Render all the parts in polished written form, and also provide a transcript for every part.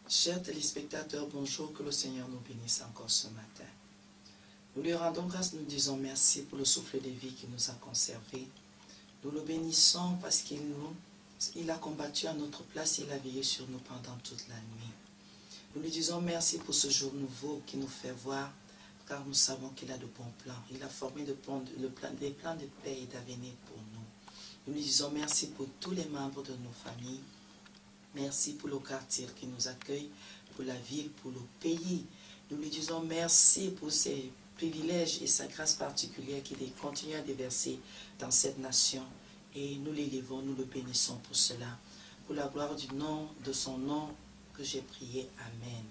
Chers téléspectateurs, bonjour, que le Seigneur nous bénisse encore ce matin. Nous lui rendons grâce, nous disons merci pour le souffle de vie qu'il nous a conservé. Nous le bénissons parce qu'il a combattu à notre place, il a veillé sur nous pendant toute la nuit. Nous lui disons merci pour ce jour nouveau qui nous fait voir, car nous savons qu'il a de bons plans. Il a formé des plans de paix et d'avenir pour nous. Nous lui disons merci pour tous les membres de nos familles. Merci pour le quartier qui nous accueille, pour la ville, pour le pays. Nous lui disons merci pour ses privilèges et sa grâce particulière qu'il continue à déverser dans cette nation. Et nous l'élevons, nous le bénissons pour cela. Pour la gloire de son nom que j'ai prié. Amen.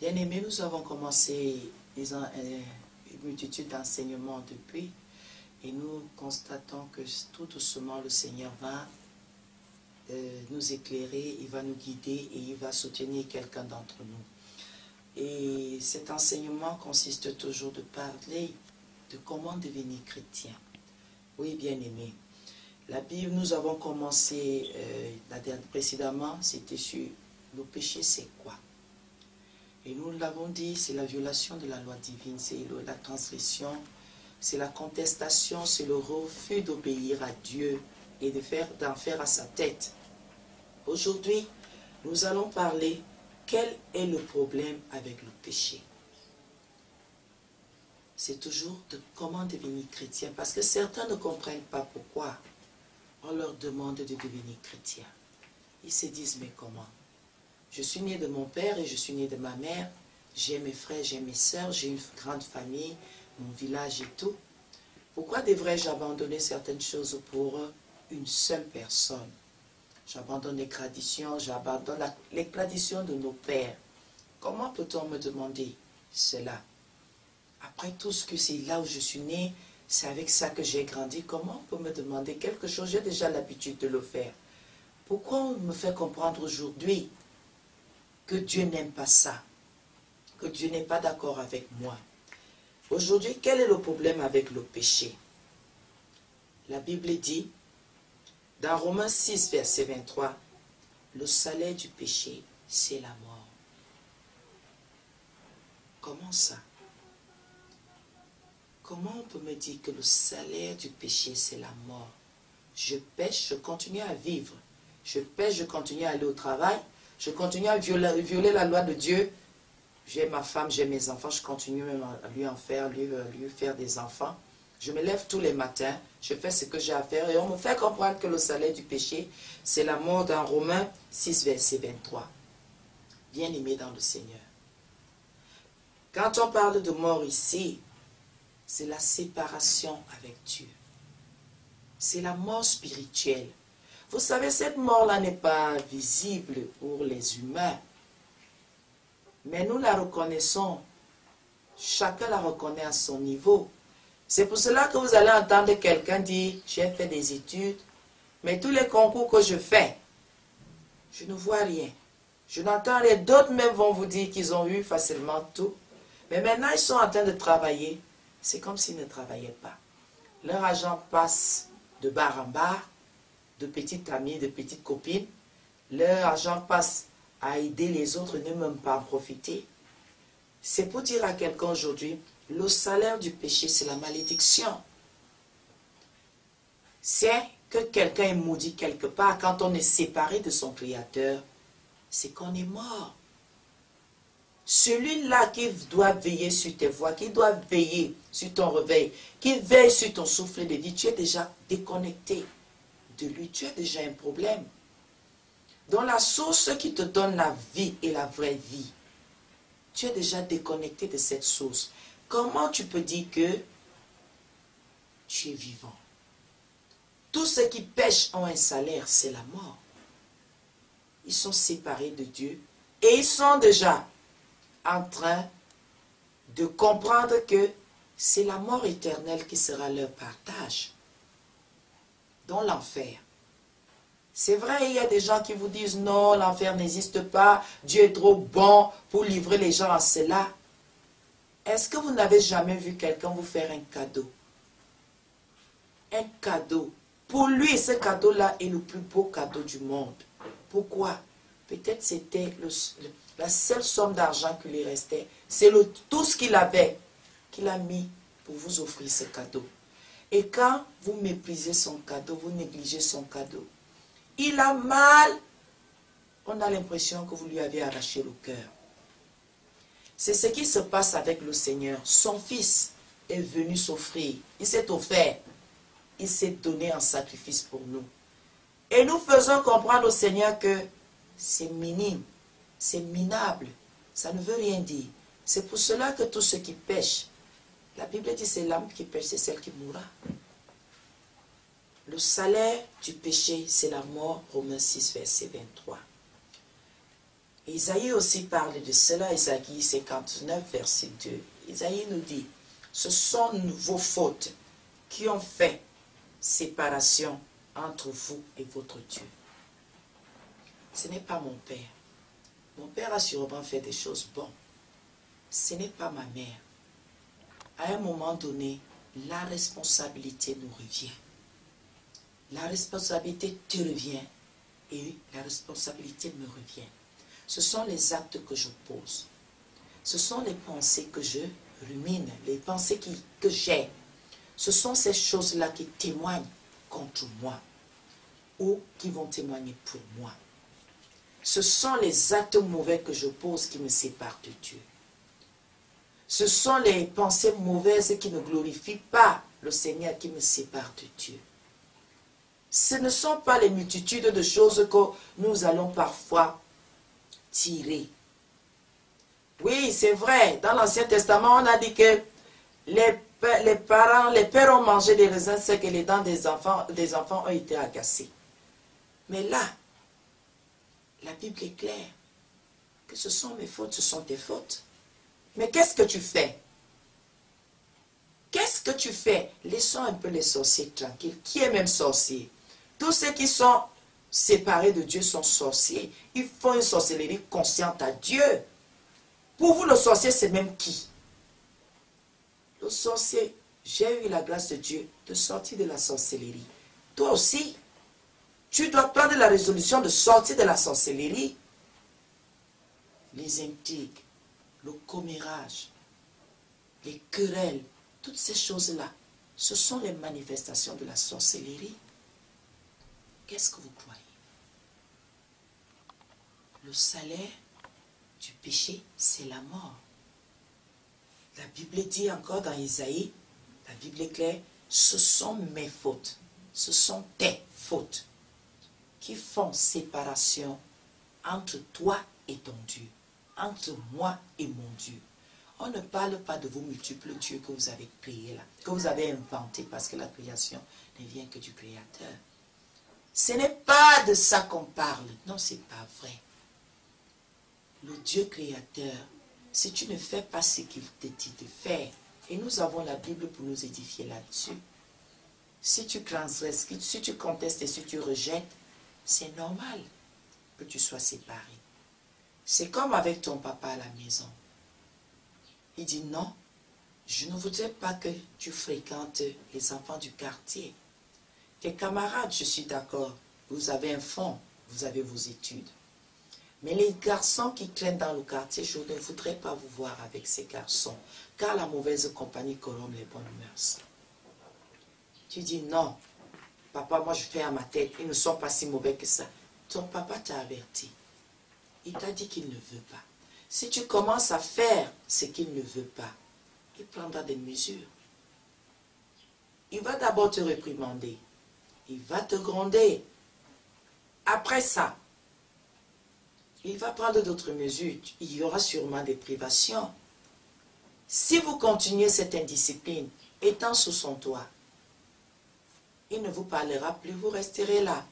Bien-aimés, nous avons commencé une multitude d'enseignements depuis. Et nous constatons que tout doucement le Seigneur va nous éclairer, il va nous guider et il va soutenir quelqu'un d'entre nous. Et cet enseignement consiste toujours de parler de comment devenir chrétien. Oui, bien-aimé. La Bible, nous avons commencé précédemment, c'était sur le péché, c'est quoi? Et nous l'avons dit, c'est la violation de la loi divine, c'est la transgression, c'est la contestation, c'est le refus d'obéir à Dieu et d'en faire à sa tête. Aujourd'hui, nous allons parler quel est le problème avec le péché. C'est toujours de comment devenir chrétien, parce que certains ne comprennent pas pourquoi on leur demande de devenir chrétien. Ils se disent, mais comment? Je suis né de mon père et je suis né de ma mère, j'ai mes frères, j'ai mes sœurs, j'ai une grande famille, mon village et tout. Pourquoi devrais-je abandonner certaines choses pour une seule personne? J'abandonne les traditions, j'abandonne les traditions de nos pères. Comment peut-on me demander cela? Après tout ce que c'est là où je suis né, c'est avec ça que j'ai grandi. Comment on peut me demander quelque chose? J'ai déjà l'habitude de le faire. Pourquoi on me fait comprendre aujourd'hui que Dieu n'aime pas ça? Que Dieu n'est pas d'accord avec moi? Aujourd'hui, quel est le problème avec le péché? La Bible dit, dans Romains 6, verset 23, le salaire du péché, c'est la mort. Comment ça? Comment on peut me dire que le salaire du péché, c'est la mort? Je pêche, je continue à vivre. Je pêche, je continue à aller au travail. Je continue à violer la loi de Dieu. J'ai ma femme, j'ai mes enfants, je continue même à lui faire des enfants. Je me lève tous les matins, je fais ce que j'ai à faire et on me fait comprendre que le salaire du péché, c'est la mort dans Romains 6, verset 23. Bien-aimé dans le Seigneur. Quand on parle de mort ici, c'est la séparation avec Dieu. C'est la mort spirituelle. Vous savez, cette mort-là n'est pas visible pour les humains. Mais nous la reconnaissons. Chacun la reconnaît à son niveau. C'est pour cela que vous allez entendre quelqu'un dire, j'ai fait des études, mais tous les concours que je fais, je ne vois rien. Je n'entends rien. D'autres même vont vous dire qu'ils ont eu facilement tout. Mais maintenant, ils sont en train de travailler. C'est comme s'ils ne travaillaient pas. Leur argent passe de bar en bar, de petites amies, de petites copines. Leur argent passe à aider les autres, ne même pas en profiter. C'est pour dire à quelqu'un aujourd'hui, le salaire du péché, c'est la malédiction. C'est que quelqu'un est maudit quelque part. Quand on est séparé de son Créateur, c'est qu'on est mort. Celui-là qui doit veiller sur tes voies, qui doit veiller sur ton réveil, qui veille sur ton souffle de vie, tu es déjà déconnecté de lui. Tu as déjà un problème. Dans la source qui te donne la vie et la vraie vie, tu es déjà déconnecté de cette source. Comment tu peux dire que tu es vivant? Tous ceux qui pêchent ont un salaire, c'est la mort. Ils sont séparés de Dieu et ils sont déjà en train de comprendre que c'est la mort éternelle qui sera leur partage dans l'enfer. C'est vrai, il y a des gens qui vous disent non, l'enfer n'existe pas, Dieu est trop bon pour livrer les gens à cela. Est-ce que vous n'avez jamais vu quelqu'un vous faire un cadeau? Un cadeau. Pour lui, ce cadeau-là est le plus beau cadeau du monde. Pourquoi? Peut-être c'était la seule somme d'argent qui lui restait. C'est tout ce qu'il avait qu'il a mis pour vous offrir ce cadeau. Et quand vous méprisez son cadeau, vous négligez son cadeau, il a mal. On a l'impression que vous lui avez arraché le cœur. C'est ce qui se passe avec le Seigneur. Son Fils est venu s'offrir. Il s'est offert. Il s'est donné en sacrifice pour nous. Et nous faisons comprendre au Seigneur que c'est minime, c'est minable. Ça ne veut rien dire. C'est pour cela que tous ceux qui pêchent, la Bible dit c'est l'âme qui pêche, c'est celle qui mourra. Le salaire du péché, c'est la mort. Romains 6, verset 23. Isaïe aussi parle de cela, Isaïe 59, verset 2. Isaïe nous dit, ce sont vos fautes qui ont fait séparation entre vous et votre Dieu. Ce n'est pas mon père. Mon père a sûrement fait des choses bonnes. Ce n'est pas ma mère. À un moment donné, la responsabilité nous revient. La responsabilité te revient et la responsabilité me revient. Ce sont les actes que je pose. Ce sont les pensées que je rumine, les pensées que j'ai. Ce sont ces choses-là qui témoignent contre moi ou qui vont témoigner pour moi. Ce sont les actes mauvais que je pose qui me séparent de Dieu. Ce sont les pensées mauvaises qui ne glorifient pas le Seigneur qui me séparent de Dieu. Ce ne sont pas les multitudes de choses que nous allons parfois tirer. Oui, c'est vrai. Dans l'Ancien Testament, on a dit que les pères ont mangé des raisins secs et les dents des enfants ont été agacées. Mais là, la Bible est claire que ce sont mes fautes, ce sont tes fautes. Mais qu'est-ce que tu fais? Qu'est-ce que tu fais? Laissons un peu les sorciers tranquilles. Qui est même sorcier? Tous ceux qui sont séparés de Dieu sont sorciers. Ils font une sorcellerie consciente à Dieu. Pour vous, le sorcier, c'est même qui? Le sorcier, j'ai eu la grâce de Dieu de sortir de la sorcellerie. Toi aussi, tu dois prendre la résolution de sortir de la sorcellerie. Les intrigues, le commérage, les querelles, toutes ces choses-là, ce sont les manifestations de la sorcellerie. Qu'est-ce que vous croyez? Le salaire du péché, c'est la mort. La Bible dit encore dans Isaïe, la Bible est claire, ce sont mes fautes, ce sont tes fautes qui font séparation entre toi et ton Dieu, entre moi et mon Dieu. On ne parle pas de vos multiples dieux que vous avez créés là, que vous avez inventés, parce que la création ne vient que du Créateur. Ce n'est pas de ça qu'on parle. Non, ce n'est pas vrai. Le Dieu créateur, si tu ne fais pas ce qu'il te dit de faire, et nous avons la Bible pour nous édifier là-dessus, si tu transgresses, si tu contestes et si tu rejettes, c'est normal que tu sois séparé. C'est comme avec ton papa à la maison. Il dit non, je ne voudrais pas que tu fréquentes les enfants du quartier. Tes camarades, je suis d'accord, vous avez un fond, vous avez vos études. Mais les garçons qui traînent dans le quartier, je ne voudrais pas vous voir avec ces garçons, car la mauvaise compagnie corrompt les bonnes mœurs. Tu dis non, papa, moi je fais à ma tête, ils ne sont pas si mauvais que ça. Ton papa t'a averti. Il t'a dit qu'il ne veut pas. Si tu commences à faire ce qu'il ne veut pas, il prendra des mesures. Il va d'abord te réprimander. Il va te gronder. Après ça, il va prendre d'autres mesures. Il y aura sûrement des privations. Si vous continuez cette indiscipline, étant sous son toit, il ne vous parlera plus, vous resterez là.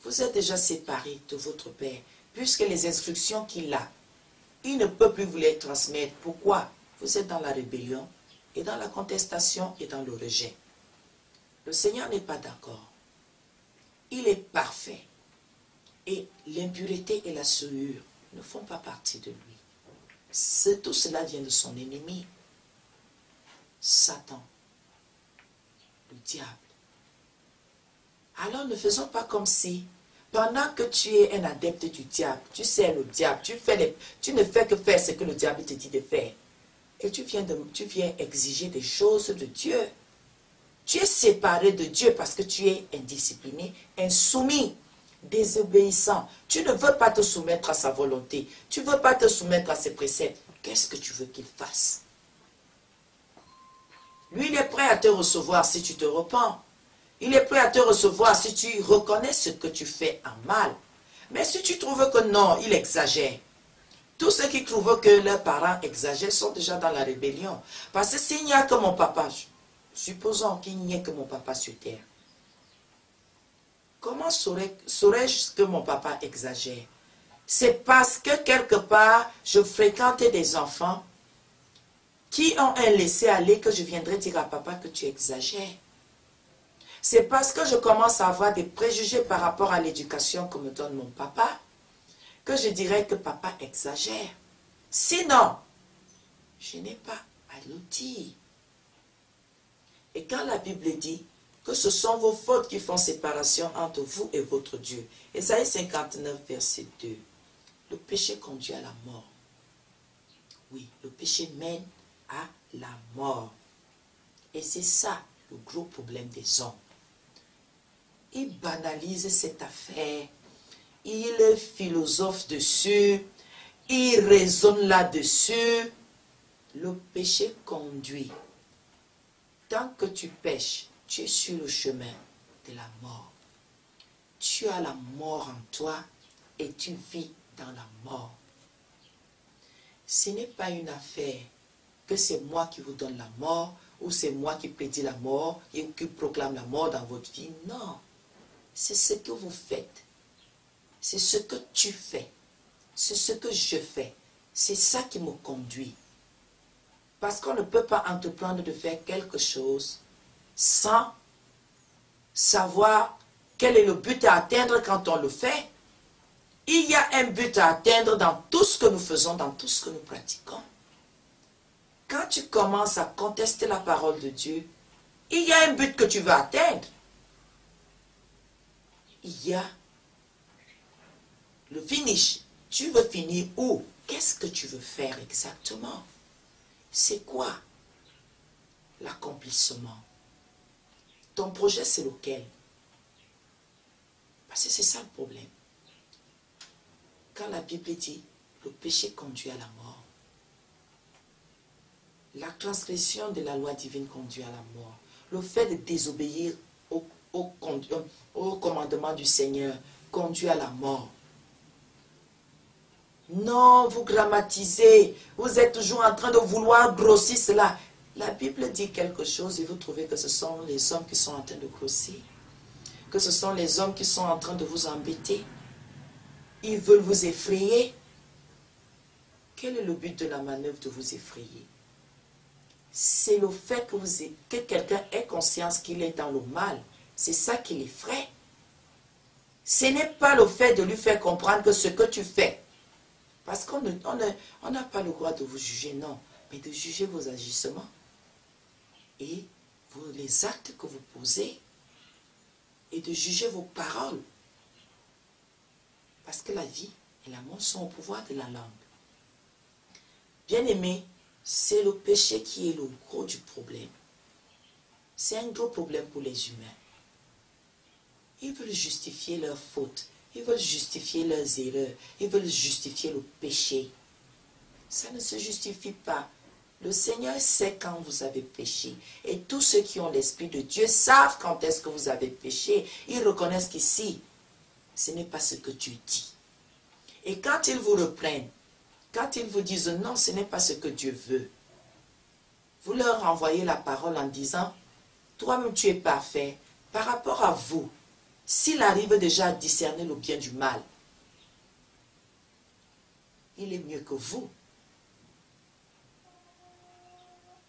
Vous êtes déjà séparés de votre père, puisque les instructions qu'il a, il ne peut plus vous les transmettre. Pourquoi? Vous êtes dans la rébellion, et dans la contestation, et dans le rejet. Le Seigneur n'est pas d'accord. Il est parfait. Et l'impureté et la souillure ne font pas partie de lui. Tout cela vient de son ennemi, Satan, le diable. Alors ne faisons pas comme si Pendant que tu es un adepte du diable, tu sers le diable, tu ne fais que faire ce que le diable te dit de faire. Et tu viens exiger des choses de Dieu. Tu es séparé de Dieu parce que tu es indiscipliné, insoumis, désobéissant. Tu ne veux pas te soumettre à sa volonté. Tu ne veux pas te soumettre à ses préceptes. Qu'est-ce que tu veux qu'il fasse? Lui, il est prêt à te recevoir si tu te repens. Il est prêt à te recevoir si tu reconnais ce que tu fais en mal. Mais si tu trouves que non, il exagère. Tous ceux qui trouvent que leurs parents exagèrent sont déjà dans la rébellion. Parce que s'il n'y a que mon papa, supposons qu'il n'y ait que mon papa sur terre, comment saurais-je que mon papa exagère? C'est parce que quelque part, je fréquente des enfants qui ont un laisser-aller que je viendrai dire à papa que tu exagères. C'est parce que je commence à avoir des préjugés par rapport à l'éducation que me donne mon papa que je dirais que papa exagère. Sinon, je n'ai pas à le dire. Et quand la Bible dit que ce sont vos fautes qui font séparation entre vous et votre Dieu, Ésaïe 59, verset 2, le péché conduit à la mort. Oui, le péché mène à la mort. Et c'est ça le gros problème des hommes. Ils banalisent cette affaire, ils philosophent dessus, ils raisonnent là-dessus. Le péché conduit. Tant que tu pêches, tu es sur le chemin de la mort. Tu as la mort en toi et tu vis dans la mort. Ce n'est pas une affaire que c'est moi qui vous donne la mort ou c'est moi qui prédis la mort et qui proclame la mort dans votre vie. Non, c'est ce que vous faites. C'est ce que tu fais. C'est ce que je fais. C'est ça qui me conduit. Parce qu'on ne peut pas entreprendre de faire quelque chose sans savoir quel est le but à atteindre quand on le fait. Il y a un but à atteindre dans tout ce que nous faisons, dans tout ce que nous pratiquons. Quand tu commences à contester la parole de Dieu, il y a un but que tu veux atteindre. Il y a le finish. Tu veux finir où? Qu'est-ce que tu veux faire exactement? C'est quoi l'accomplissement? Ton projet, c'est lequel? Parce que c'est ça le problème. Quand la Bible dit le péché conduit à la mort, la transgression de la loi divine conduit à la mort, le fait de désobéir au commandement du Seigneur conduit à la mort. Non, vous grammatisez, vous êtes toujours en train de vouloir grossir cela. La Bible dit quelque chose et vous trouvez que ce sont les hommes qui sont en train de grossir, que ce sont les hommes qui sont en train de vous embêter. Ils veulent vous effrayer. Quel est le but de la manœuvre de vous effrayer? C'est le fait que quelqu'un ait conscience qu'il est dans le mal. C'est ça qui l'effraie. Ce n'est pas le fait de lui faire comprendre que ce que tu fais, parce qu'on n'a pas le droit de vous juger, non, mais de juger vos agissements et les actes que vous posez et de juger vos paroles. Parce que la vie et la mort sont au pouvoir de la langue. Bien-aimé, c'est le péché qui est le gros du problème. C'est un gros problème pour les humains. Ils veulent justifier leurs fautes. Ils veulent justifier leurs erreurs. Ils veulent justifier le péché. Ça ne se justifie pas. Le Seigneur sait quand vous avez péché. Et tous ceux qui ont l'Esprit de Dieu savent quand est-ce que vous avez péché. Ils reconnaissent qu'ici, ce n'est pas ce que Dieu dit. Et quand ils vous reprennent, quand ils vous disent non, ce n'est pas ce que Dieu veut, vous leur renvoyez la parole en disant, toi-même tu es parfait. Par rapport à vous, s'il arrive déjà à discerner le bien du mal, il est mieux que vous.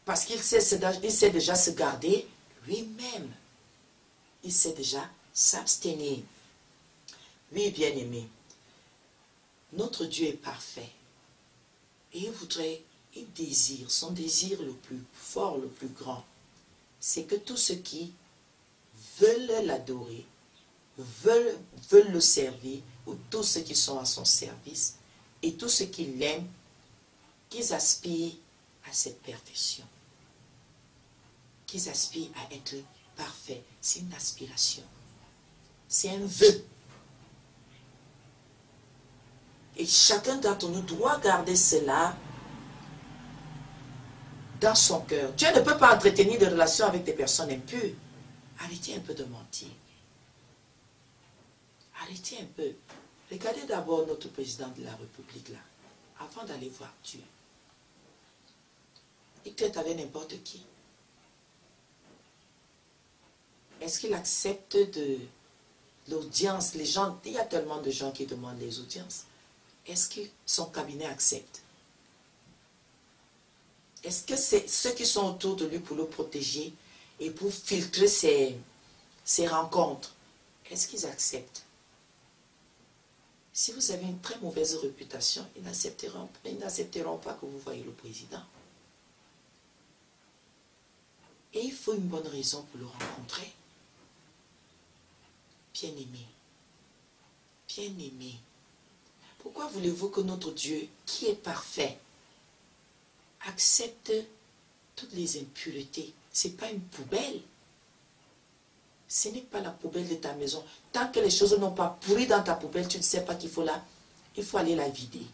Parce qu'il sait déjà se garder lui-même. Il sait déjà s'abstenir. Oui, bien-aimé, notre Dieu est parfait. Et il désire, son désir le plus fort, le plus grand, c'est que tous ceux qui veulent l'adorer veulent le servir, ou tous ceux qui sont à son service, et tous ceux qui l'aiment, qu'ils aspirent à cette perfection. Qu'ils aspirent à être parfaits. C'est une aspiration. C'est un vœu. Et chacun d'entre nous doit garder cela dans son cœur. Dieu ne peut pas entretenir des relations avec des personnes impures. Arrêtez un peu de mentir. Arrêtez un peu. Regardez d'abord notre président de la République là, avant d'aller voir Dieu. Il traite avec n'importe qui. Est-ce qu'il accepte de l'audience? Les gens, il y a tellement de gens qui demandent les audiences. Est-ce que son cabinet accepte? Est-ce que c'est ceux qui sont autour de lui pour le protéger et pour filtrer ses rencontres, est-ce qu'ils acceptent? Si vous avez une très mauvaise réputation, ils n'accepteront pas que vous voyez le président. Et il faut une bonne raison pour le rencontrer. Bien-aimé, bien-aimé, pourquoi voulez-vous que notre Dieu, qui est parfait, accepte toutes les impuretés? Ce n'est pas une poubelle. Ce n'est pas la poubelle de ta maison. Tant que les choses n'ont pas pourri dans ta poubelle, tu ne sais pas qu'il faut il faut aller la vider.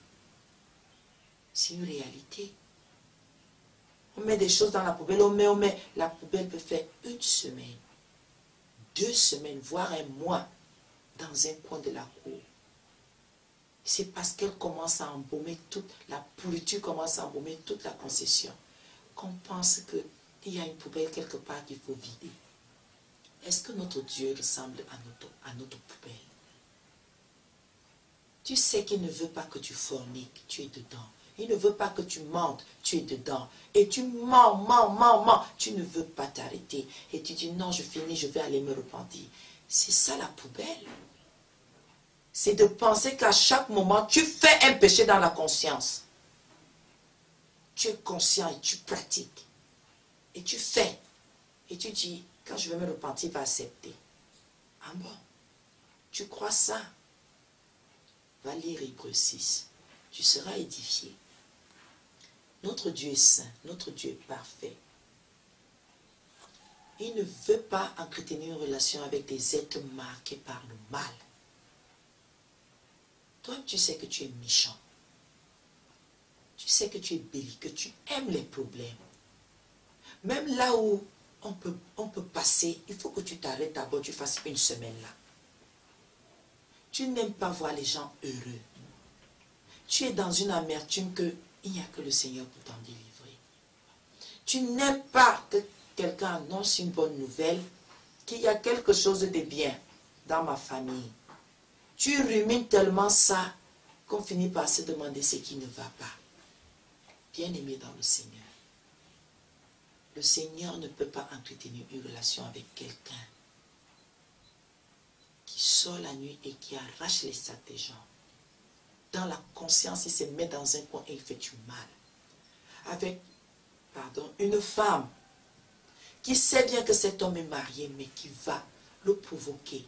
C'est une réalité. On met des choses dans la poubelle, on met. La poubelle peut faire 1 semaine, 2 semaines, voire 1 mois dans un coin de la cour. C'est parce qu'elle commence à embaumer la pourriture commence à embaumer toute la concession qu'on pense qu'il y a une poubelle quelque part qu'il faut vider. Est-ce que notre Dieu ressemble à notre poubelle? Tu sais qu'il ne veut pas que tu forniques, tu es dedans. Il ne veut pas que tu mentes, tu es dedans. Et tu mens. Tu ne veux pas t'arrêter. Et tu dis non, je finis, je vais aller me repentir. C'est ça la poubelle. C'est de penser qu'à chaque moment, tu fais un péché dans la conscience. Tu es conscient et tu pratiques. Et tu fais. Et tu dis, quand je vais me repentir, il va accepter. Ah bon? Tu crois ça? Va lire Hébreux 6. Tu seras édifié. Notre Dieu est saint. Notre Dieu est parfait. Il ne veut pas entretenir une relation avec des êtres marqués par le mal. Toi, tu sais que tu es méchant. Tu sais que tu es belliqueux, que tu aimes les problèmes. Même là où on peut passer, il faut que tu t'arrêtes d'abord, tu fasses 1 semaine là. Tu n'aimes pas voir les gens heureux. Tu es dans une amertume qu'il n'y a que le Seigneur pour t'en délivrer. Tu n'aimes pas que quelqu'un annonce une bonne nouvelle, qu'il y a quelque chose de bien dans ma famille. Tu rumines tellement ça qu'on finit par se demander ce qui ne va pas. Bien-aimé dans le Seigneur, le Seigneur ne peut pas entretenir une relation avec quelqu'un qui sort la nuit et qui arrache les sacs des gens. Dans la conscience, il se met dans un coin et il fait du mal. Avec, une femme qui sait bien que cet homme est marié, mais qui va le provoquer.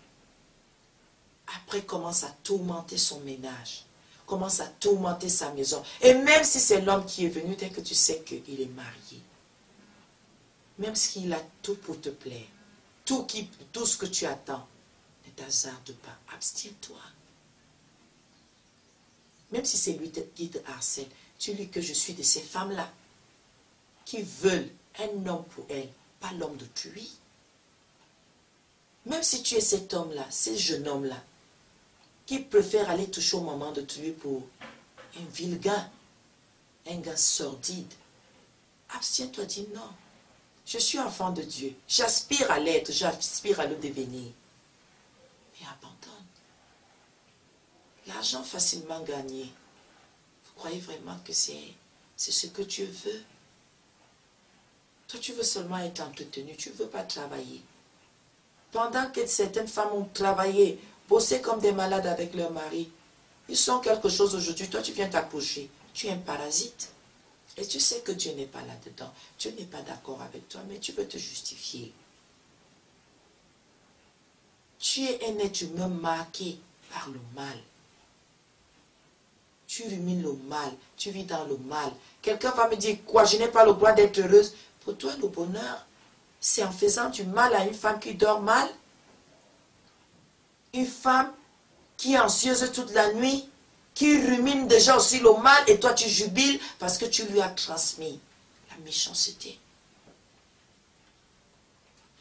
Après, commence à tourmenter son ménage, commence à tourmenter sa maison. Et même si c'est l'homme qui est venu, dès que tu sais qu'il est marié, même s'il a tout pour te plaire, tout ce que tu attends, ne t'hasarde pas, abstiens-toi. Même si c'est lui qui te harcèle, tu lui dis que je suis de ces femmes-là qui veulent un homme pour elles, pas l'homme d'autrui. Même si tu es cet homme-là, ce jeune homme-là, qui préfère aller toucher au moment de tuer pour un vil gars, un gars sordide, abstiens-toi, dis non. Je suis enfant de Dieu, j'aspire à l'être, j'aspire à le devenir. Et abandonne. L'argent facilement gagné, vous croyez vraiment que c'est ce que Dieu veut? Toi, tu veux seulement être entretenu, tu ne veux pas travailler. Pendant que certaines femmes ont travaillé, bossé comme des malades avec leur mari, ils sont quelque chose aujourd'hui, toi tu viens t'accrocher, tu es un parasite. Et tu sais que Dieu n'est pas là-dedans, Dieu n'est pas d'accord avec toi, mais tu veux te justifier. Tu es un être humain marqué par le mal. Tu rumines le mal, tu vis dans le mal. Quelqu'un va me dire quoi? Je n'ai pas le droit d'être heureuse. Pour toi, le bonheur, c'est en faisant du mal à une femme qui dort mal. Une femme qui est anxieuse toute la nuit, qui rumine déjà aussi le mal, et toi tu jubiles parce que tu lui as transmis la méchanceté.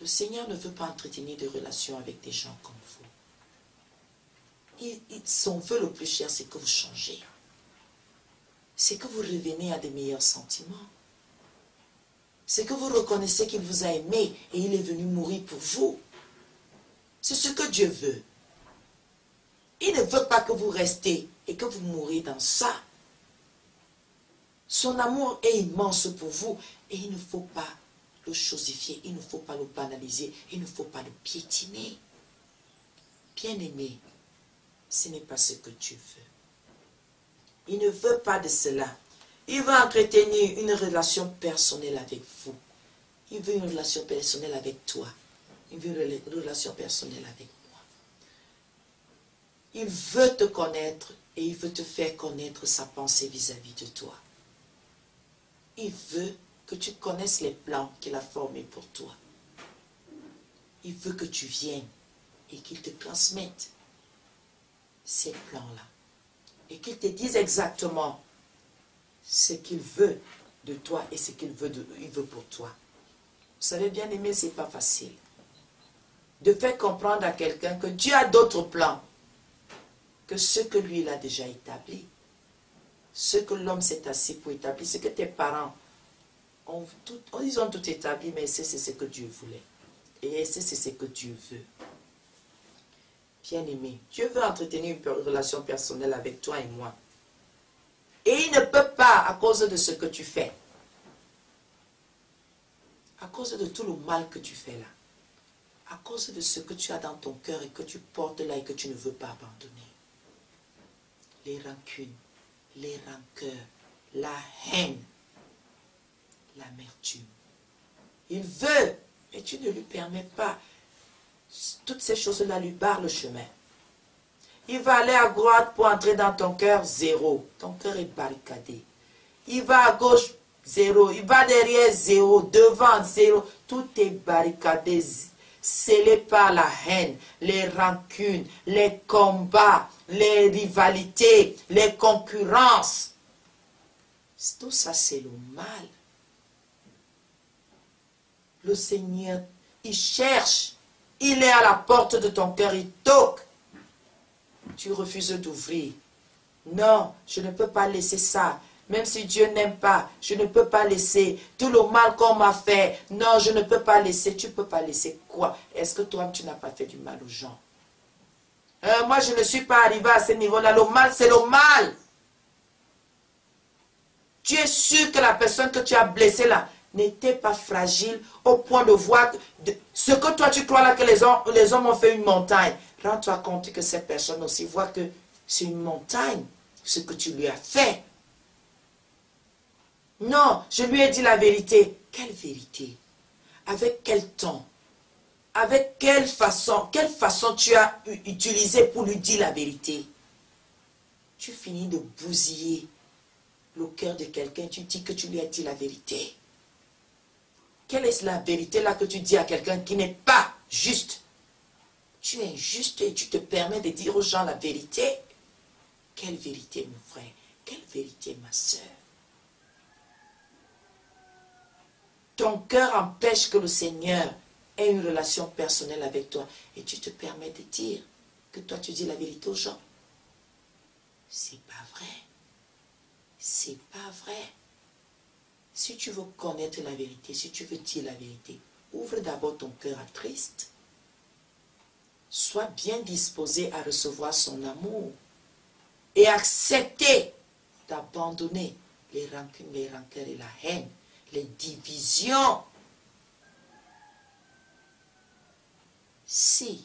Le Seigneur ne veut pas entretenir des relations avec des gens comme vous. Son vœu le plus cher, c'est que vous changez. C'est que vous revenez à des meilleurs sentiments. C'est que vous reconnaissez qu'il vous a aimé et il est venu mourir pour vous. C'est ce que Dieu veut. Il ne veut pas que vous restiez et que vous mouriez dans ça. Son amour est immense pour vous et il ne faut pas le chosifier, il ne faut pas le banaliser, il ne faut pas le piétiner. Bien-aimé, ce n'est pas ce que Dieu veut. Il ne veut pas de cela. Il veut entretenir une relation personnelle avec vous. Il veut une relation personnelle avec toi. Il veut une relation personnelle avec moi. Il veut te connaître et il veut te faire connaître sa pensée vis-à-vis de toi. Il veut que tu connaisses les plans qu'il a formés pour toi. Il veut que tu viennes et qu'il te transmette ces plans-là. Et qu'il te dise exactement ce qu'il veut de toi et ce qu'il veut, pour toi. Vous savez, bien aimé, ce n'est pas facile. De faire comprendre à quelqu'un que Dieu a d'autres plans que ce que lui, il a déjà établi. Ce que l'homme s'est assis pour établir, ce que tes parents ils ont tout établi, mais c'est ce que Dieu voulait. Et c'est ce que Dieu veut. Bien-aimé, Dieu veut entretenir une relation personnelle avec toi et moi. Et il ne peut pas à cause de ce que tu fais. À cause de tout le mal que tu fais là. À cause de ce que tu as dans ton cœur et que tu portes là et que tu ne veux pas abandonner. Les rancunes, les rancœurs, la haine, l'amertume. Il veut, mais tu ne lui permets pas. Toutes ces choses-là lui barrent le chemin. Il va aller à droite pour entrer dans ton cœur, zéro. Ton cœur est barricadé. Il va à gauche, zéro. Il va derrière, zéro. Devant, zéro. Tout est barricadé, scellé par la haine, les rancunes, les combats, les rivalités, les concurrences. Tout ça, c'est le mal. Le Seigneur, il cherche. Il est à la porte de ton cœur, il toque. Tu refuses d'ouvrir. Non, je ne peux pas laisser ça. Même si Dieu n'aime pas, je ne peux pas laisser tout le mal qu'on m'a fait. Non, je ne peux pas laisser. Tu ne peux pas laisser quoi? Est-ce que toi, tu n'as pas fait du mal aux gens? Moi, je ne suis pas arrivé à ce niveau-là. Le mal, c'est le mal. Tu es sûr que la personne que tu as blessée là n'était pas fragile au point de voir ce que toi tu crois là que les hommes ont fait une montagne. Rends-toi compte que cette personne aussi voit que c'est une montagne, ce que tu lui as fait. Non, je lui ai dit la vérité. Quelle vérité? Avec quel ton? Avec quelle façon tu as utilisé pour lui dire la vérité? Tu finis de bousiller le cœur de quelqu'un, tu dis que tu lui as dit la vérité. Quelle est la vérité là que tu dis à quelqu'un qui n'est pas juste? Tu es injuste et tu te permets de dire aux gens la vérité. Quelle vérité, mon frère? Quelle vérité, ma soeur? Ton cœur empêche que le Seigneur ait une relation personnelle avec toi. Et tu te permets de dire que toi tu dis la vérité aux gens. C'est pas vrai. C'est pas vrai. Si tu veux connaître la vérité, si tu veux dire la vérité, ouvre d'abord ton cœur à Christ. Sois bien disposé à recevoir son amour et accepter d'abandonner les rancunes, les rancœurs et la haine, les divisions. Si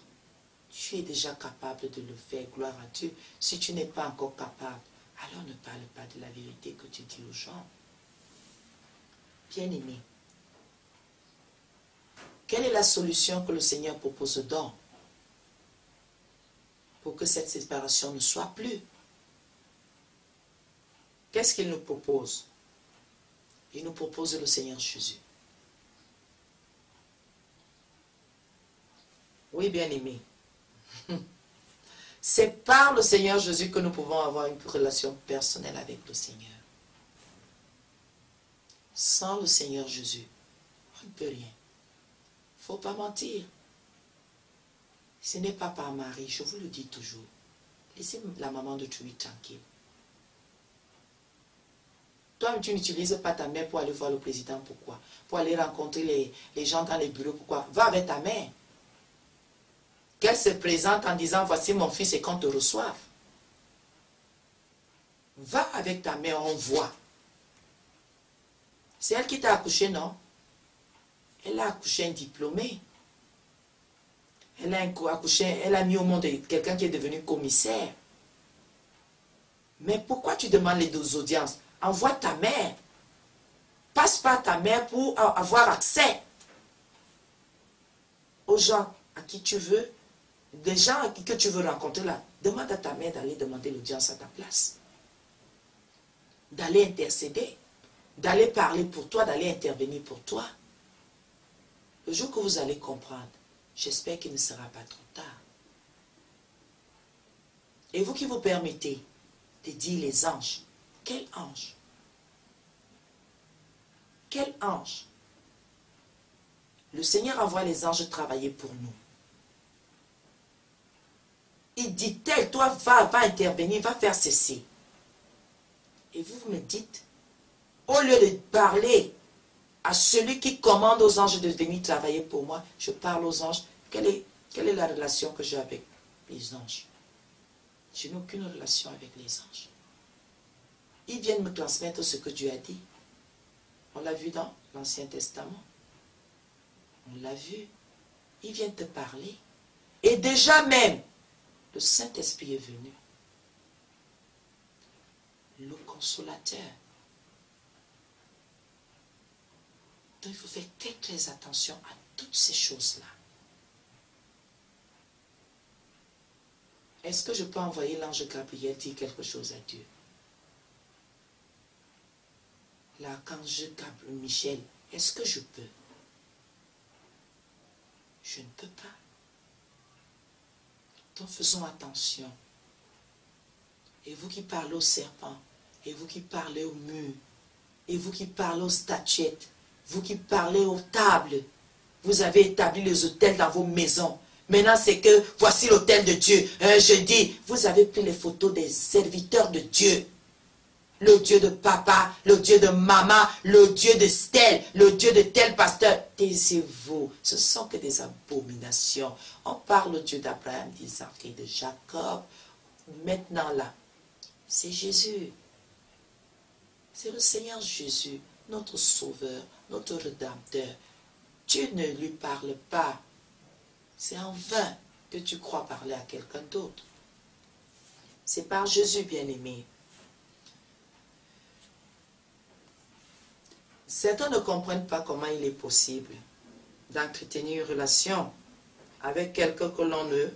tu es déjà capable de le faire, gloire à Dieu. Si tu n'es pas encore capable, alors ne parle pas de la vérité que tu dis aux gens. Bien-aimé, quelle est la solution que le Seigneur propose donc? pour que cette séparation ne soit plus. Qu'est-ce qu'il nous propose? Il nous propose le Seigneur Jésus. Oui, bien-aimé. C'est par le Seigneur Jésus que nous pouvons avoir une relation personnelle avec le Seigneur. Sans le Seigneur Jésus, on ne peut rien. Il ne faut pas mentir. Ce n'est pas par Marie, je vous le dis toujours. Laissez la maman de Tuyi tranquille. Toi, tu n'utilises pas ta mère pour aller voir le président. Pourquoi? Pour aller rencontrer les gens dans les bureaux. Pourquoi? Va avec ta mère. Qu'elle se présente en disant, voici mon fils et qu'on te reçoive. Va avec ta mère, on voit. C'est elle qui t'a accouché, non? Elle a accouché un diplômé. Elle a accouché, elle a mis au monde quelqu'un qui est devenu commissaire. Mais pourquoi tu demandes les 2 audiences? Envoie ta mère. Passe par ta mère pour avoir accès aux gens à qui tu veux, des gens que tu veux rencontrer là. Demande à ta mère d'aller demander l'audience à ta place. D'aller intercéder. D'aller parler pour toi, d'aller intervenir pour toi. Le jour que vous allez comprendre, j'espère qu'il ne sera pas trop tard. Et vous qui vous permettez de dire les anges, quel ange? Quel ange? Le Seigneur envoie les anges travailler pour nous. Il dit, tel, toi, va intervenir, va faire ceci. Et vous me dites, au lieu de parler à celui qui commande aux anges de venir travailler pour moi, je parle aux anges. Quelle est la relation que j'ai avec les anges? Je n'ai aucune relation avec les anges. Ils viennent me transmettre ce que Dieu a dit. On l'a vu dans l'Ancien Testament. On l'a vu. Ils viennent te parler. Et déjà même, le Saint-Esprit est venu. Le consolateur. Donc il faut faire très très attention à toutes ces choses-là. Est-ce que je peux envoyer l'ange Gabriel dire quelque chose à Dieu? L'archange Gabriel Michel, est-ce que je peux? Je ne peux pas. Donc faisons attention. Et vous qui parlez au serpent, et vous qui parlez au mur, et vous qui parlez aux statuettes, vous qui parlez aux tables, vous avez établi les autels dans vos maisons. Maintenant, c'est que voici l'autel de Dieu. Je dis, vous avez pris les photos des serviteurs de Dieu. Le Dieu de papa, le Dieu de maman, le Dieu de tel, le Dieu de tel pasteur. Taisez-vous. Ce ne sont que des abominations. On parle au Dieu d'Abraham, d'Isaac et de Jacob. Maintenant là, c'est Jésus. C'est le Seigneur Jésus, notre Sauveur, notre Rédempteur. Dieu ne lui parle pas. C'est en vain que tu crois parler à quelqu'un d'autre. C'est par Jésus, bien-aimé. Certains ne comprennent pas comment il est possible d'entretenir une relation avec quelqu'un que l'on ne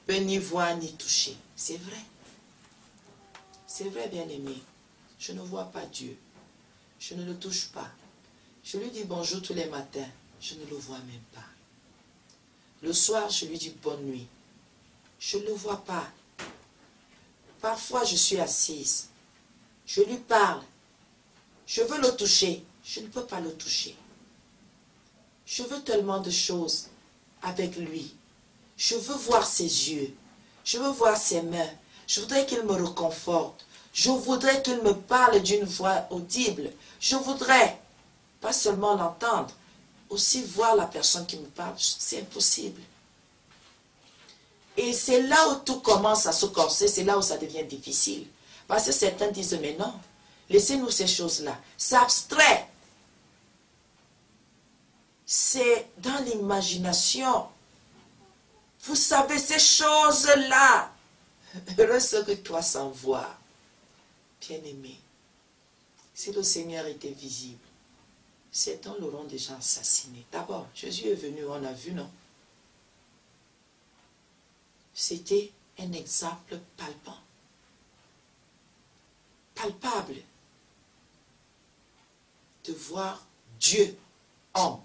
peut ni voir ni toucher. C'est vrai. C'est vrai, bien-aimé. Je ne vois pas Dieu. Je ne le touche pas. Je lui dis bonjour tous les matins. Je ne le vois même pas. Le soir, je lui dis bonne nuit. Je ne le vois pas. Parfois, je suis assise. Je lui parle. Je veux le toucher. Je ne peux pas le toucher. Je veux tellement de choses avec lui. Je veux voir ses yeux. Je veux voir ses mains. Je voudrais qu'il me réconforte. Je voudrais qu'il me parle d'une voix audible. Je voudrais, pas seulement l'entendre, aussi voir la personne qui me parle. C'est impossible. Et c'est là où tout commence à se corser, c'est là où ça devient difficile. Parce que certains disent, mais non, laissez-nous ces choses-là. C'est abstrait. C'est dans l'imagination. Vous savez, ces choses-là, heureux ceux que toi sans voir. Bien-aimé, si le Seigneur était visible, certains l'auront déjà assassiné. D'abord, Jésus est venu, on a vu, non? C'était un exemple palpable. Palpable. De voir Dieu, homme.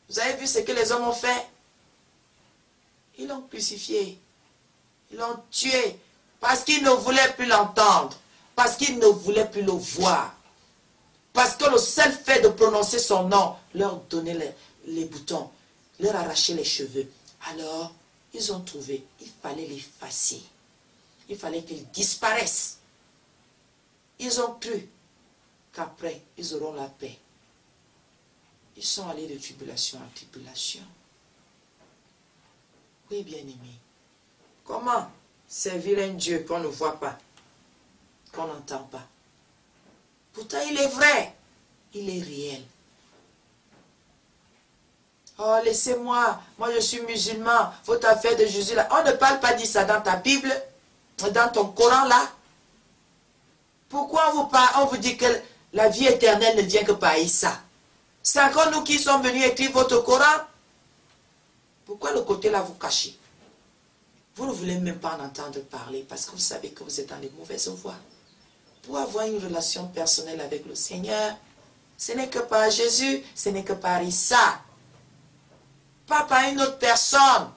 Vous avez vu ce que les hommes ont fait? Ils l'ont crucifié. Ils l'ont tué. Parce qu'ils ne voulaient plus l'entendre. Parce qu'ils ne voulaient plus le voir. Parce que le seul fait de prononcer son nom leur donnait les boutons, leur arrachait les cheveux. Alors, ils ont trouvé, il fallait l'effacer. Il fallait qu'ils disparaissent. Ils ont cru qu'après, ils auront la paix. Ils sont allés de tribulation en tribulation. Oui, bien-aimés. Comment servir un Dieu qu'on ne voit pas, qu'on n'entend pas? Pourtant, il est vrai. Il est réel. Oh, laissez-moi. Moi, je suis musulman. Votre affaire de Jésus là. On ne parle pas de ça dans ta Bible, dans ton Coran là. Pourquoi on vous dit que la vie éternelle ne vient que par Issa? C'est encore nous qui sommes venus écrire votre Coran. Pourquoi le côté là vous cachez? Vous ne voulez même pas en entendre parler parce que vous savez que vous êtes dans les mauvaises voies. Pour avoir une relation personnelle avec le Seigneur, ce n'est que par Jésus, ce n'est que par Issa. Pas par une autre personne.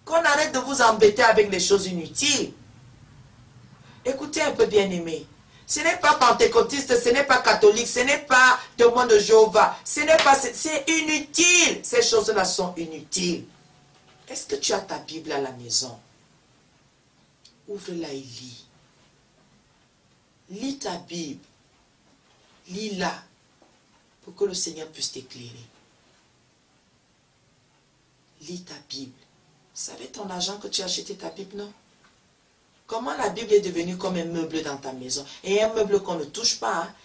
Qu'on arrête de vous embêter avec des choses inutiles. Écoutez un peu, bien-aimé. Ce n'est pas pentecôtiste, ce n'est pas catholique, ce n'est pas témoin de Jéhovah. Ce n'est pas... C'est inutile. Ces choses-là sont inutiles. Est-ce que tu as ta Bible à la maison? Ouvre-la et lis. Lis ta Bible. Lis-la pour que le Seigneur puisse t'éclairer. Lis ta Bible. Vous savez ton argent que tu as acheté ta Bible, non? Comment la Bible est devenue comme un meuble dans ta maison? Et un meuble qu'on ne touche pas. Hein?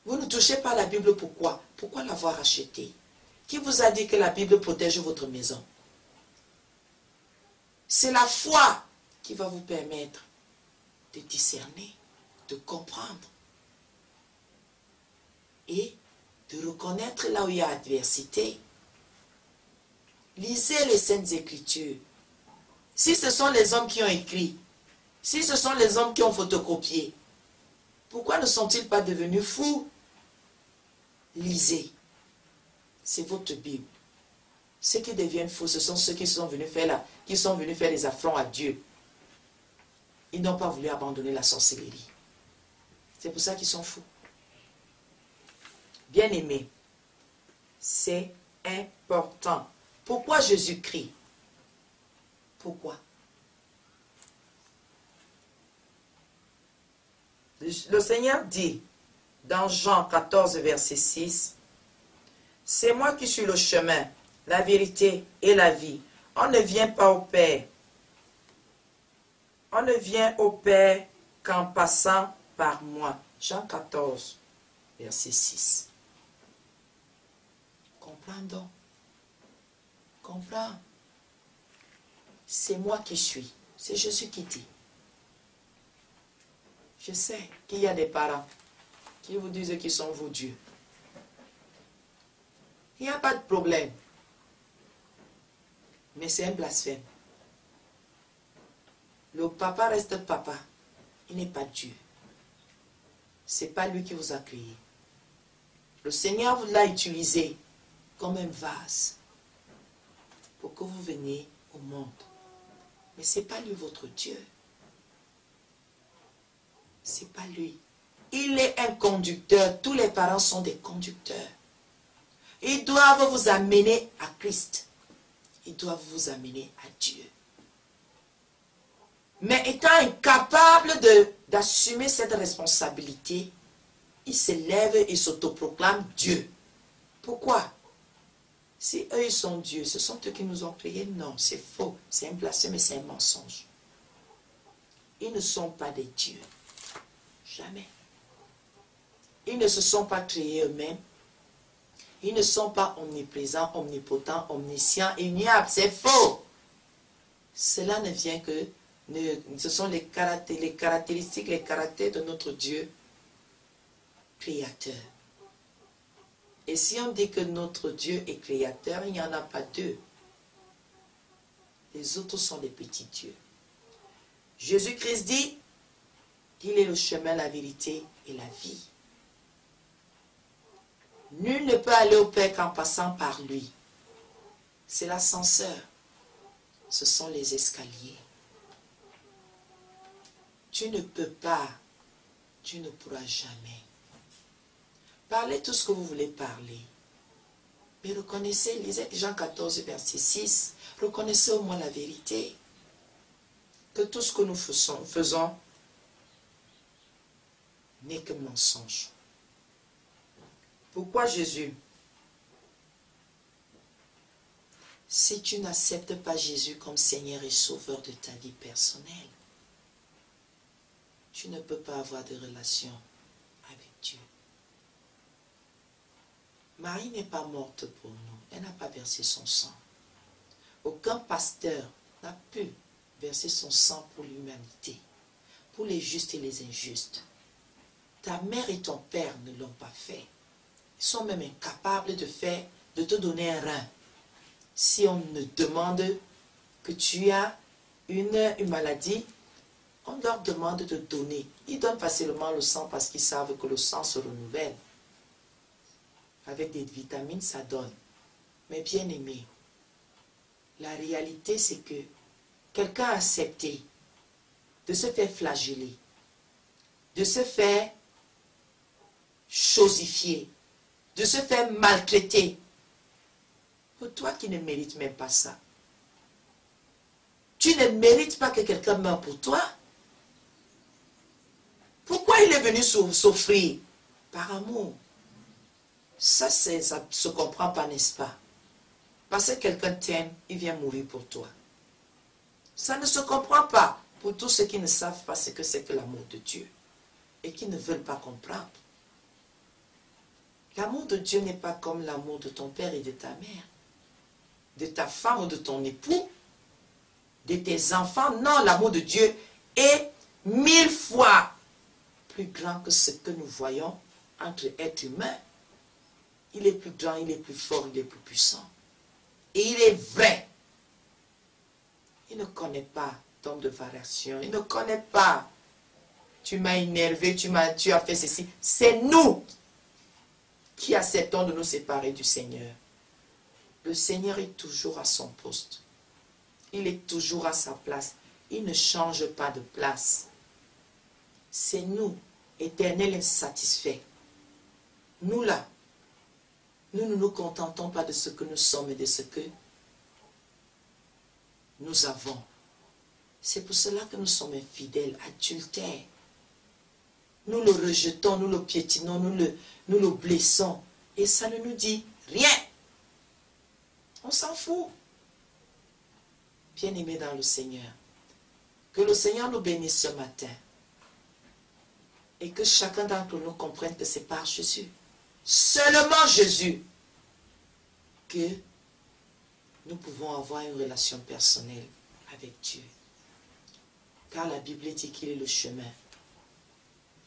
Vous ne touchez pas la Bible, pourquoi? Pourquoi l'avoir achetée? Qui vous a dit que la Bible protège votre maison? C'est la foi qui va vous permettre de discerner, de comprendre et de reconnaître là où il y a adversité. Lisez les Saintes Écritures. Si ce sont les hommes qui ont écrit, si ce sont les hommes qui ont photocopié, pourquoi ne sont-ils pas devenus fous? Lisez. C'est votre Bible. Ceux qui deviennent fous, ce sont ceux qui sont venus faire des affronts à Dieu. Ils n'ont pas voulu abandonner la sorcellerie. C'est pour ça qu'ils sont fous. Bien-aimés, c'est important. Pourquoi Jésus crie? Pourquoi? Le Seigneur dit dans Jean 14, verset 6, « C'est moi qui suis le chemin, la vérité et la vie. On ne vient pas au Père. On ne vient au Père qu'en passant par moi. » Jean 14, verset 6. Comprends donc. Comprends. C'est moi qui suis. C'est Jésus qui dit. Je sais qu'il y a des parents qui vous disent qu'ils sont vos dieux. Il n'y a pas de problème. Mais c'est un blasphème. Le papa reste papa. Il n'est pas Dieu. Ce n'est pas lui qui vous a créé. Le Seigneur vous l'a utilisé comme un vase pour que vous veniez au monde. Mais ce n'est pas lui votre Dieu. Ce n'est pas lui. Il est un conducteur. Tous les parents sont des conducteurs. Ils doivent vous amener à Christ. Ils doivent vous amener à Dieu. Mais étant incapable d'assumer cette responsabilité, ils se lèvent et s'autoproclament Dieu. Pourquoi? Si eux ils sont Dieu, ce sont eux qui nous ont créés. Non, c'est faux. C'est un blasphème et c'est un mensonge. Ils ne sont pas des dieux. Jamais. Ils ne se sont pas créés eux-mêmes. Ils ne sont pas omniprésents, omnipotents, omniscients, ignables. C'est faux. Cela ne vient que... ce sont les caractéristiques, les caractères de notre Dieu créateur. Et si on dit que notre Dieu est créateur, il n'y en a pas deux. Les autres sont des petits dieux. Jésus-Christ dit qu'il est le chemin, la vérité et la vie. Nul ne peut aller au Père qu'en passant par lui. C'est l'ascenseur. Ce sont les escaliers. Tu ne peux pas, tu ne pourras jamais. Parlez tout ce que vous voulez parler. Mais reconnaissez, lisez Jean 14, verset 6. Reconnaissez au moins la vérité. Que tout ce que nous faisons n'est que mensonge. Pourquoi Jésus? Si tu n'acceptes pas Jésus comme Seigneur et Sauveur de ta vie personnelle, tu ne peux pas avoir de relation avec Dieu. Marie n'est pas morte pour nous. Elle n'a pas versé son sang. Aucun pasteur n'a pu verser son sang pour l'humanité, pour les justes et les injustes. Ta mère et ton père ne l'ont pas fait. Ils sont même incapables de te donner un rein. Si on me demande que tu as une maladie, on leur demande de donner. Ils donnent facilement le sang parce qu'ils savent que le sang se renouvelle. Avec des vitamines, ça donne. Mais bien aimé, la réalité c'est que quelqu'un a accepté de se faire flageller, de se faire chosifier, de se faire maltraiter. Pour toi qui ne mérites même pas ça. Tu ne mérites pas que quelqu'un meure pour toi. Pourquoi il est venu souffrir? Par amour. Ça ne se comprend pas, n'est-ce pas? Parce que quelqu'un t'aime, il vient mourir pour toi. Ça ne se comprend pas pour tous ceux qui ne savent pas ce que c'est que l'amour de Dieu et qui ne veulent pas comprendre. L'amour de Dieu n'est pas comme l'amour de ton père et de ta mère, de ta femme ou de ton époux, de tes enfants. Non, l'amour de Dieu est 1000 fois plus grand que ce que nous voyons entre êtres humains. Il est plus grand, il est plus fort, il est plus puissant. Et il est vrai. Il ne connaît pas d'homme de variation. Il ne connaît pas. Tu m'as énervé, tu as fait ceci. C'est nous qui acceptons de nous séparer du Seigneur. Le Seigneur est toujours à son poste. Il est toujours à sa place. Il ne change pas de place. C'est nous, éternels insatisfaits. Nous là, nous ne nous contentons pas de ce que nous sommes et de ce que nous avons. C'est pour cela que nous sommes infidèles, adultères. Nous le rejetons, nous le piétinons, nous le blessons. Et ça ne nous dit rien. On s'en fout. Bien-aimés dans le Seigneur, que le Seigneur nous bénisse ce matin. Et que chacun d'entre nous comprenne que c'est par Jésus, seulement Jésus, que nous pouvons avoir une relation personnelle avec Dieu. Car la Bible dit qu'il est le chemin,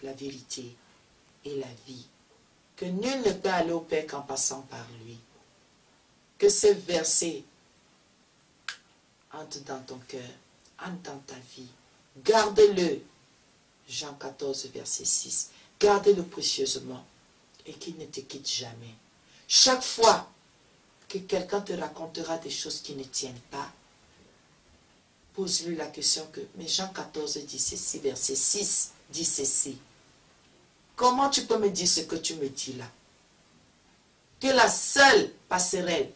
la vérité et la vie. Que nul ne peut aller au Père qu'en passant par lui. Que ce verset entre dans ton cœur, entre dans ta vie. Garde-le. Jean 14, verset 6. Garde-le précieusement et qu'il ne te quitte jamais. Chaque fois que quelqu'un te racontera des choses qui ne tiennent pas, pose-lui la question que, mais Jean 14 dit ceci, verset 6 dit ceci. Comment tu peux me dire ce que tu me dis là? Que la seule passerelle,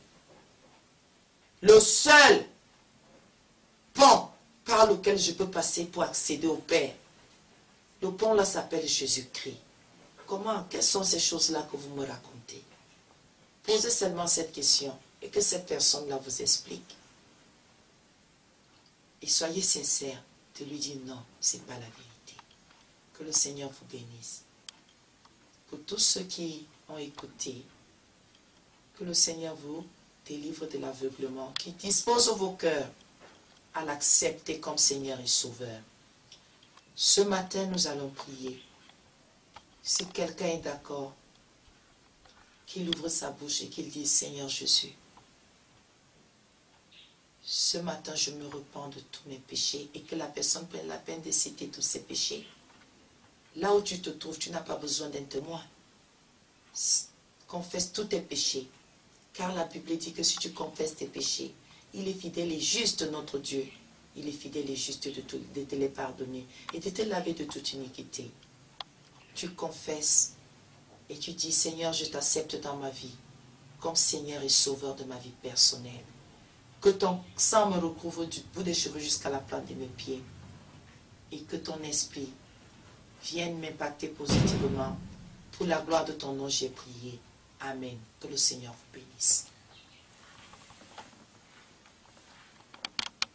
le seul pont par lequel je peux passer pour accéder au Père, le pont là s'appelle Jésus-Christ. Comment? Quelles sont ces choses-là que vous me racontez? Posez seulement cette question et que cette personne-là vous explique. Et soyez sincères de lui dire non, ce n'est pas la vérité. Que le Seigneur vous bénisse. Pour tous ceux qui ont écouté, que le Seigneur vous délivre de l'aveuglement, qui dispose vos cœurs à l'accepter comme Seigneur et Sauveur. Ce matin, nous allons prier. Si quelqu'un est d'accord, qu'il ouvre sa bouche et qu'il dise, Seigneur Jésus, ce matin, je me repens de tous mes péchés et que la personne prenne la peine de citer tous ses péchés. Là où tu te trouves, tu n'as pas besoin d'un témoin. Confesse tous tes péchés. Car la Bible dit que si tu confesses tes péchés, il est fidèle et juste, notre Dieu. Il est fidèle et juste de te les pardonner et de te laver de toute iniquité. Tu confesses et tu dis, Seigneur, je t'accepte dans ma vie comme Seigneur et Sauveur de ma vie personnelle. Que ton sang me recouvre du bout des cheveux jusqu'à la plante de mes pieds. Et que ton esprit vienne m'impacter positivement. Pour la gloire de ton nom, j'ai prié. Amen. Que le Seigneur vous bénisse.